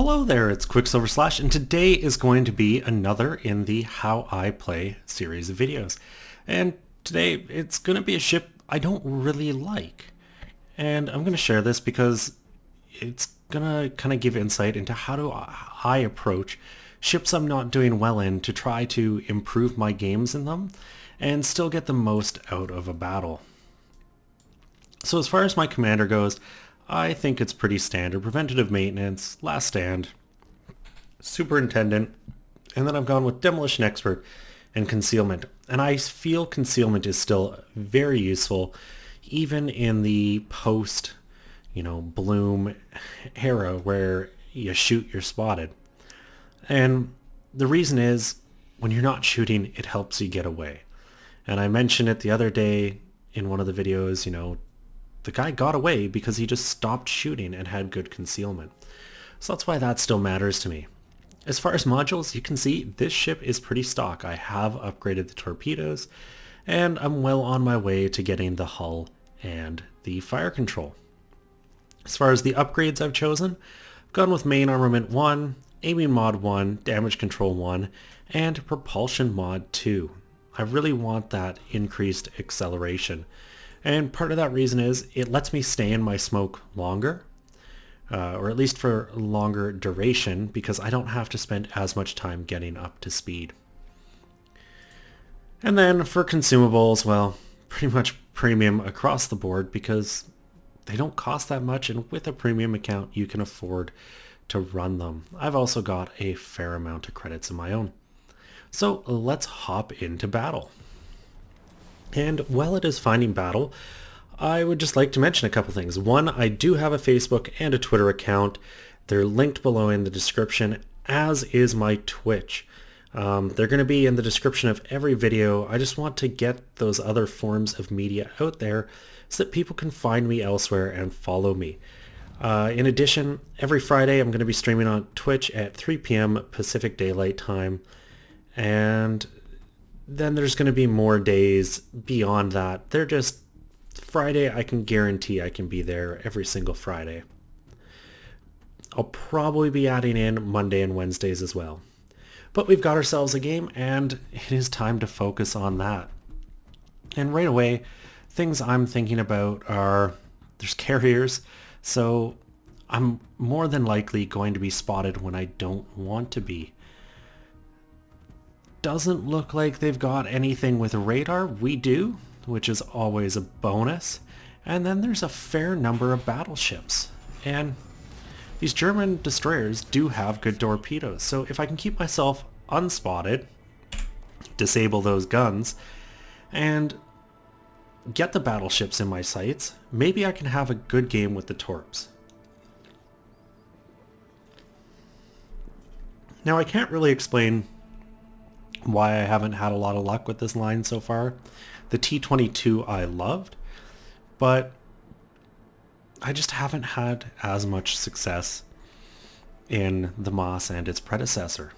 Hello there, it's Qckslvrslash, and today is going to be another in the How I Play series of videos. And today it's going to be a ship I don't really like. And I'm going to share this because it's going to kind of give insight into how do I approach ships I'm not doing well in to try to improve my games in them and still get the most out of a battle. So as far as my commander goes, I think it's pretty standard. Preventative maintenance, last stand, superintendent, and then I've gone with demolition expert and concealment. And I feel concealment is still very useful even in the post, bloom era where you shoot, you're spotted. And the reason is when you're not shooting, it helps you get away. And I mentioned it the other day in one of the videos, the guy got away because he just stopped shooting and had good concealment. So that's why that still matters to me. As far as modules, you can see this ship is pretty stock. I have upgraded the torpedoes and I'm well on my way to getting the hull and the fire control. As far as the upgrades I've chosen, I've gone with main armament 1, aiming mod 1, damage control 1, and propulsion mod 2. I really want that increased acceleration. And part of that reason is it lets me stay in my smoke longer, or at least for longer duration, because I don't have to spend as much time getting up to speed. And then for consumables, well, pretty much premium across the board because they don't cost that much, and with a premium account you can afford to run them. I've also got a fair amount of credits of my own. So let's hop into battle. And while it is finding battle, I would just like to mention a couple things. One, I do have a Facebook and a Twitter account. They're linked below in the description, as is my Twitch. They're going to be in the description of every video. I just want to get those other forms of media out there so that people can find me elsewhere and follow me. In addition, every Friday I'm going to be streaming on Twitch at 3 p.m. Pacific Daylight Time. And then there's going to be more days beyond that. They're just Friday. I can guarantee I can be there every single Friday. I'll probably be adding in Monday and Wednesdays as well. But we've got ourselves a game and it is time to focus on that. And right away, things I'm thinking about are there's carriers. So I'm more than likely going to be spotted when I don't want to be. Doesn't look like they've got anything with radar. We do, which is always a bonus. And then there's a fair number of battleships. And these German destroyers do have good torpedoes. So if I can keep myself unspotted, disable those guns, and get the battleships in my sights, maybe I can have a good game with the torps. Now I can't really explain why I haven't had a lot of luck with this line so far. The T-22 I loved, but I just haven't had as much success in the Maass and its predecessor.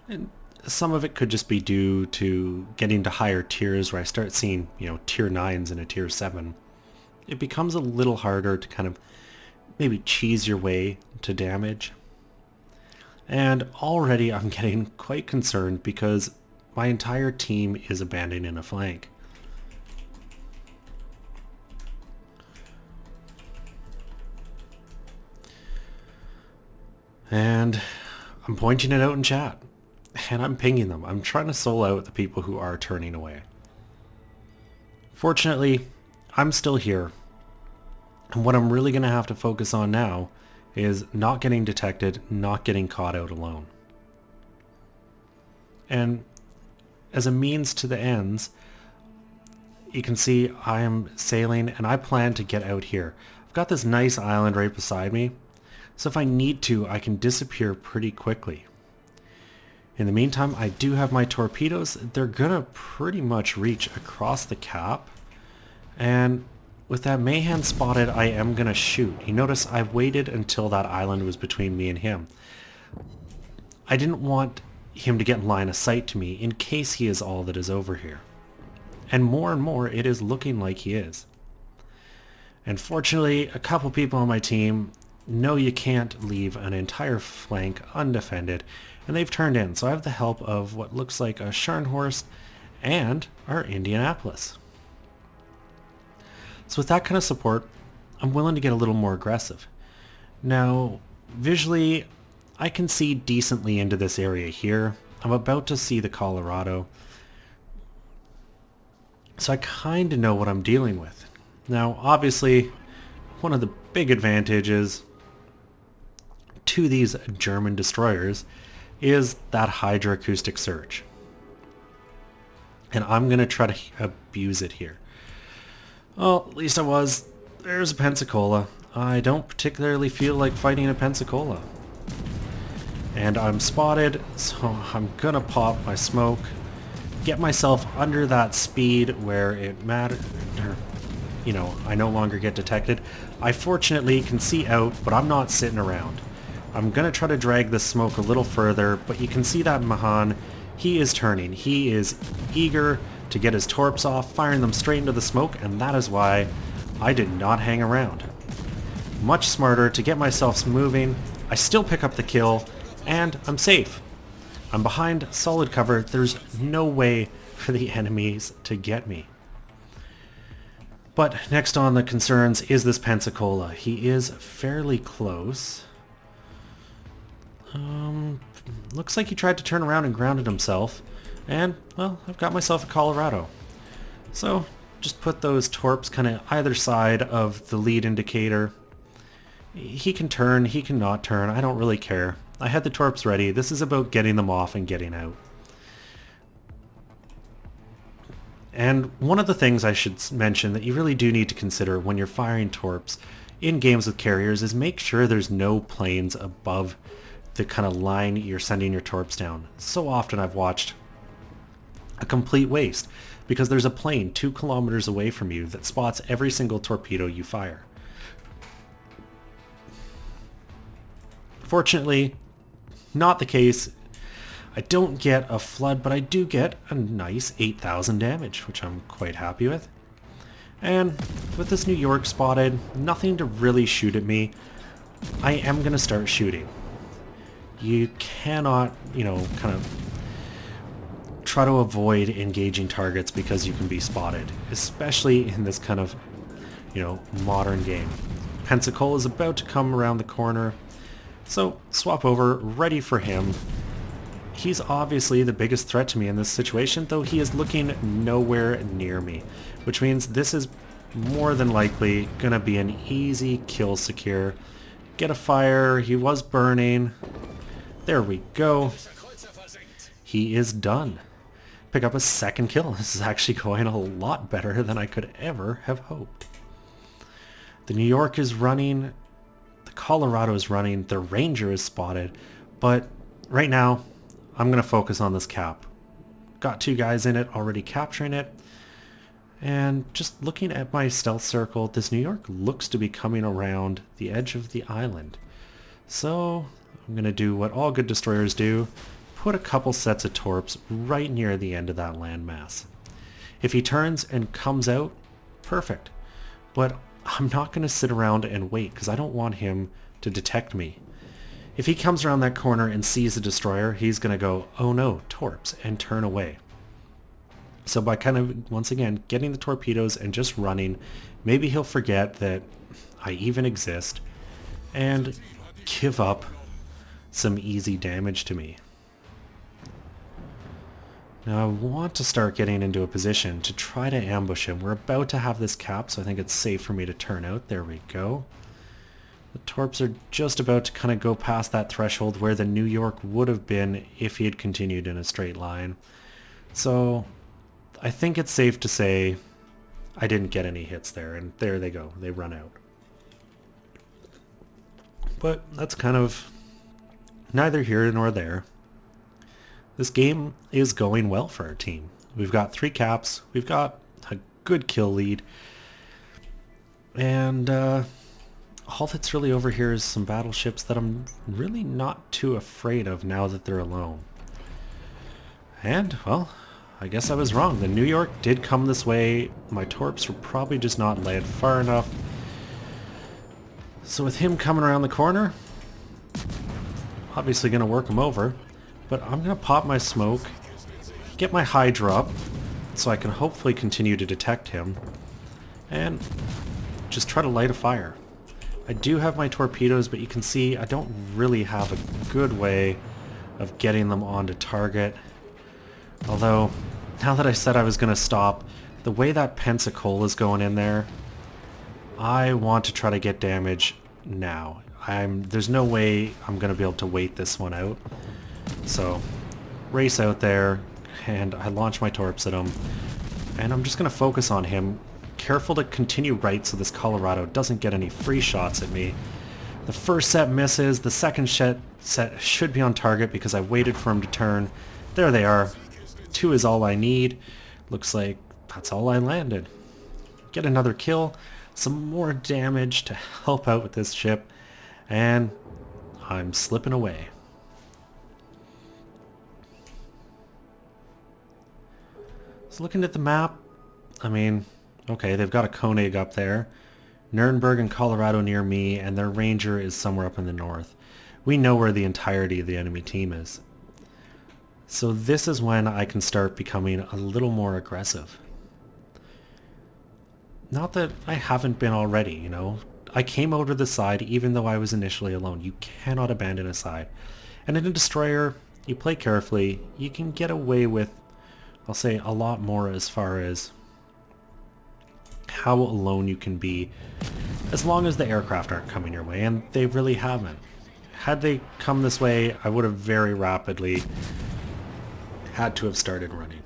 And some of it could just be due to getting to higher tiers where I start seeing, tier 9s and a tier 7. It becomes a little harder to kind of maybe cheese your way to damage. And already I'm getting quite concerned because my entire team is abandoning a flank. And I'm pointing it out in chat. And I'm pinging them. I'm trying to solo out the people who are turning away. Fortunately, I'm still here. And what I'm really going to have to focus on now is not getting detected, not getting caught out alone. And as a means to the ends, you can see I am sailing and I plan to get out here. I've got this nice island right beside me, so if I need to, I can disappear pretty quickly. In the meantime, I do have my torpedoes. They're gonna pretty much reach across the cap, and with that Mayhem spotted, I am going to shoot. You notice I waited until that island was between me and him. I didn't want him to get in line of sight to me in case he is all that is over here. And more it is looking like he is. And fortunately, a couple people on my team no, you can't leave an entire flank undefended, and they've turned in. So I have the help of what looks like a Scharnhorst and our Indianapolis. So with that kind of support, I'm willing to get a little more aggressive. Now, visually, I can see decently into this area here. I'm about to see the Colorado. So I kind of know what I'm dealing with. Now, obviously, one of the big advantages to these German destroyers is that hydroacoustic surge. And I'm going to try to abuse it here. Well, at least I was. There's a Pensacola. I don't particularly feel like fighting a Pensacola. And I'm spotted, so I'm going to pop my smoke, get myself under that speed where it matters. You know, I no longer get detected. I fortunately can see out, but I'm not sitting around. I'm going to try to drag this smoke a little further, but you can see that Mahan, he is turning. He is eager to get his torps off, firing them straight into the smoke, and that is why I did not hang around. Much smarter to get myself moving. I still pick up the kill, and I'm safe. I'm behind solid cover. There's no way for the enemies to get me. But next on the concerns is this Pensacola. He is fairly close. Looks like he tried to turn around and grounded himself. And, well, I've got myself a Colorado. So, just put those torps kind of either side of the lead indicator. He can turn, he can not turn, I don't really care. I had the torps ready. This is about getting them off and getting out. And one of the things I should mention that you really do need to consider when you're firing torps in games with carriers is make sure there's no planes above the kind of line you're sending your torps down. So often I've watched a complete waste because there's a plane 2 kilometers away from you that spots every single torpedo you fire. Fortunately, not the case. I don't get a flood, but I do get a nice 8,000 damage, which I'm quite happy with. And with this New York spotted, nothing to really shoot at me, I am going to start shooting. You cannot, you know, kind of try to avoid engaging targets because you can be spotted, especially in this kind of, you know, modern game. Pensacola is about to come around the corner, so swap over, ready for him. He's obviously the biggest threat to me in this situation, though he is looking nowhere near me, which means this is more than likely gonna be an easy kill secure. Get a fire, he was burning. There we go. He is done. Pick up a second kill. This is actually going a lot better than I could ever have hoped. The New York is running, the Colorado is running, the Ranger is spotted, but right now I'm going to focus on this cap. Got 2 guys in it, already capturing it, and just looking at my stealth circle, this New York looks to be coming around the edge of the island. So I'm going to do what all good destroyers do, put a couple sets of torps right near the end of that landmass. If he turns and comes out, perfect. But I'm not going to sit around and wait because I don't want him to detect me. If he comes around that corner and sees the destroyer, he's going to go, oh no, torps, and turn away. So by kind of, once again, getting the torpedoes and just running, maybe he'll forget that I even exist and give up some easy damage to me. Now I want to start getting into a position to try to ambush him. We're about to have this cap, so I think it's safe for me to turn out. There we go. The torps are just about to kind of go past that threshold where the New York would have been if he had continued in a straight line. So I think it's safe to say I didn't get any hits there, and there they go. They run out. But that's kind of neither here nor there. This game is going well for our team. We've got 3 caps, we've got a good kill lead, and all that's really over here is some battleships that I'm really not too afraid of now that they're alone. And, well, I guess I was wrong. The New York did come this way. My torps were probably just not laid far enough. So with him coming around the corner, obviously going to work him over, but I'm going to pop my smoke, get my Hydra up, so I can hopefully continue to detect him, and just try to light a fire. I do have my torpedoes, but you can see I don't really have a good way of getting them onto target. Although, now that I said I was going to stop, the way that Pensacola is going in there, I want to try to get damage now. There's no way I'm going to be able to wait this one out. So, race out there, and I launch my torps at him, and I'm just going to focus on him. Careful to continue right so this Colorado doesn't get any free shots at me. The first set misses, the second set should be on target because I waited for him to turn. There they are. 2 is all I need. Looks like that's all I landed. Get another kill, some more damage to help out with this ship, and I'm slipping away. So looking at the map, I mean, okay, they've got a Koenig up there, Nuremberg and Colorado near me, and their Ranger is somewhere up in the north. We know where the entirety of the enemy team is. So this is when I can start becoming a little more aggressive. Not that I haven't been already, you know. I came over the side even though I was initially alone. You cannot abandon a side. And in a destroyer, you play carefully, you can get away with, I'll say, a lot more as far as how alone you can be, as long as the aircraft aren't coming your way, and they really haven't. Had they come this way, I would have very rapidly had to have started running.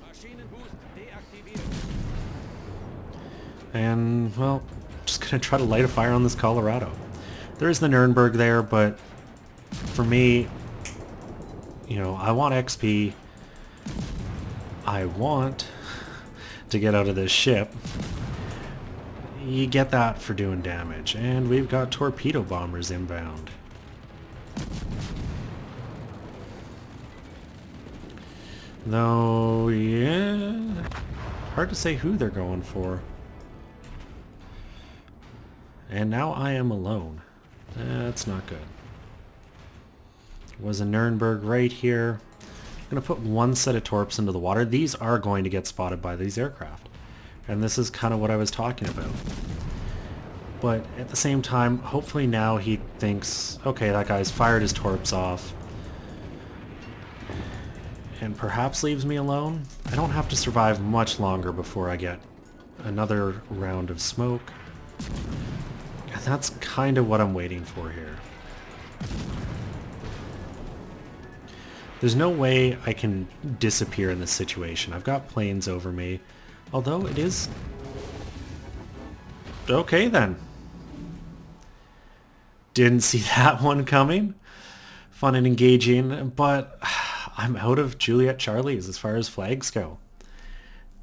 And, well, just gonna try to light a fire on this Colorado. There is the Nuremberg there, but for me, you know, I want XP. I want to get out of this ship. You get that for doing damage. And we've got torpedo bombers inbound. Though, yeah, hard to say who they're going for. And now I am alone. That's not good. Was a Nuremberg right here. I'm going to put one set of torps into the water. These are going to get spotted by these aircraft. And this is kind of what I was talking about. But at the same time, hopefully now he thinks, okay, that guy's fired his torps off. And perhaps leaves me alone. I don't have to survive much longer before I get another round of smoke. And that's kind of what I'm waiting for here. There's no way I can disappear in this situation. I've got planes over me. Although it is... okay then. Didn't see that one coming. Fun and engaging, but I'm out of Juliet Charlies as far as flags go.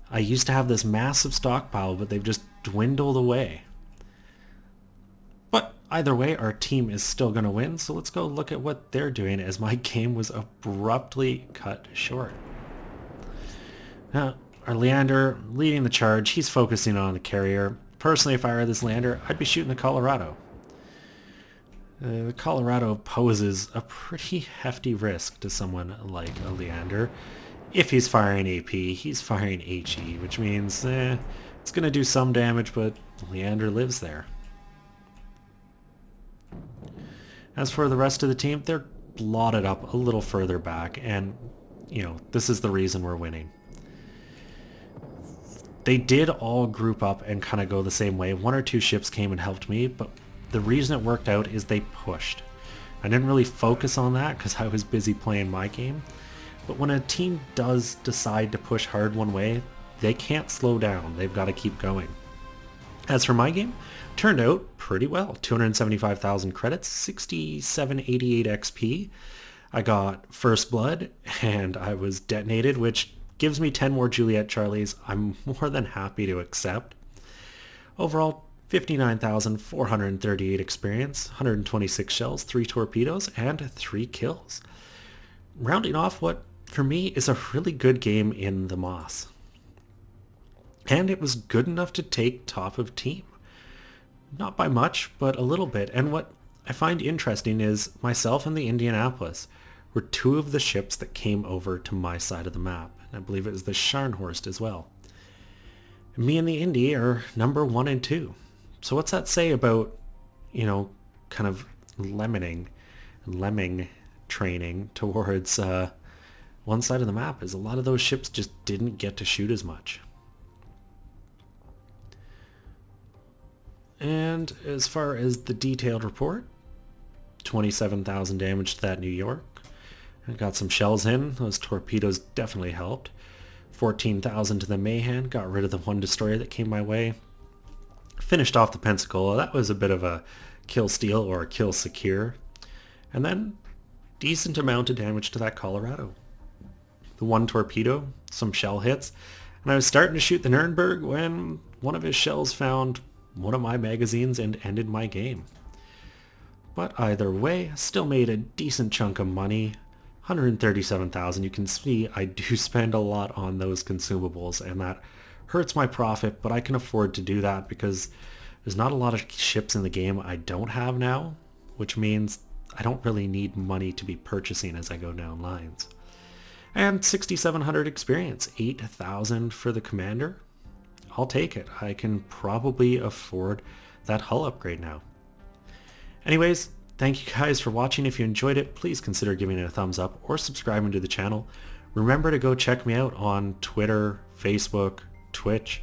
I used to have this massive stockpile, but they've just dwindled away. But either way, our team is still going to win, so let's go look at what they're doing as my game was abruptly cut short. Now, our Leander leading the charge, he's focusing on the carrier. Personally, if I were this Leander, I'd be shooting the Colorado. The Colorado poses a pretty hefty risk to someone like a Leander. If he's firing AP, he's firing HE, which means it's going to do some damage, but Leander lives there. As for the rest of the team, they're blotted up a little further back, and, you know, this is the reason we're winning. They did all group up and kind of go the same way. 1 or 2 ships came and helped me, but the reason it worked out is they pushed. I didn't really focus on that because I was busy playing my game. But when a team does decide to push hard one way, they can't slow down. They've got to keep going. As for my game, turned out pretty well. 275,000 credits, 6788 XP. I got First Blood, and I was detonated, which gives me 10 more Juliet Charlies. I'm more than happy to accept. Overall, 59,438 experience, 126 shells, 3 torpedoes, and 3 kills. Rounding off what, for me, is a really good game in the Maass. And it was good enough to take top of team. Not by much, but a little bit. And what I find interesting is myself and the Indianapolis were two of the ships that came over to my side of the map. And I believe it was the Scharnhorst as well. And me and the Indy are number 1 and 2. So what's that say about, kind of lemming training towards one side of the map is a lot of those ships just didn't get to shoot as much. And as far as the detailed report, 27,000 damage to that New York. I got some shells in. Those torpedoes definitely helped. 14,000 to the Mahan. Got rid of the one destroyer that came my way. Finished off the Pensacola. That was a bit of a kill steal or a kill secure. And then decent amount of damage to that Colorado. The one torpedo, some shell hits, and I was starting to shoot the Nuremberg when one of his shells found one of my magazines and ended my game. But either way, still made a decent chunk of money. 137,000. You can see I do spend a lot on those consumables, and that hurts my profit, but I can afford to do that because there's not a lot of ships in the game I don't have now, which means I don't really need money to be purchasing as I go down lines. And 6,700 experience, 8,000 for the commander. I'll take it. I can probably afford that hull upgrade now. Anyways, thank you guys for watching. If you enjoyed it, please consider giving it a thumbs up or subscribing to the channel. Remember to go check me out on Twitter, Facebook, Twitch.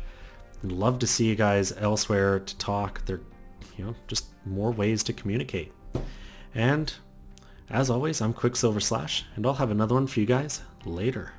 I'd love to see you guys elsewhere to talk. There, just more ways to communicate. And as always, I'm Qckslvrslash, and I'll have another one for you guys later.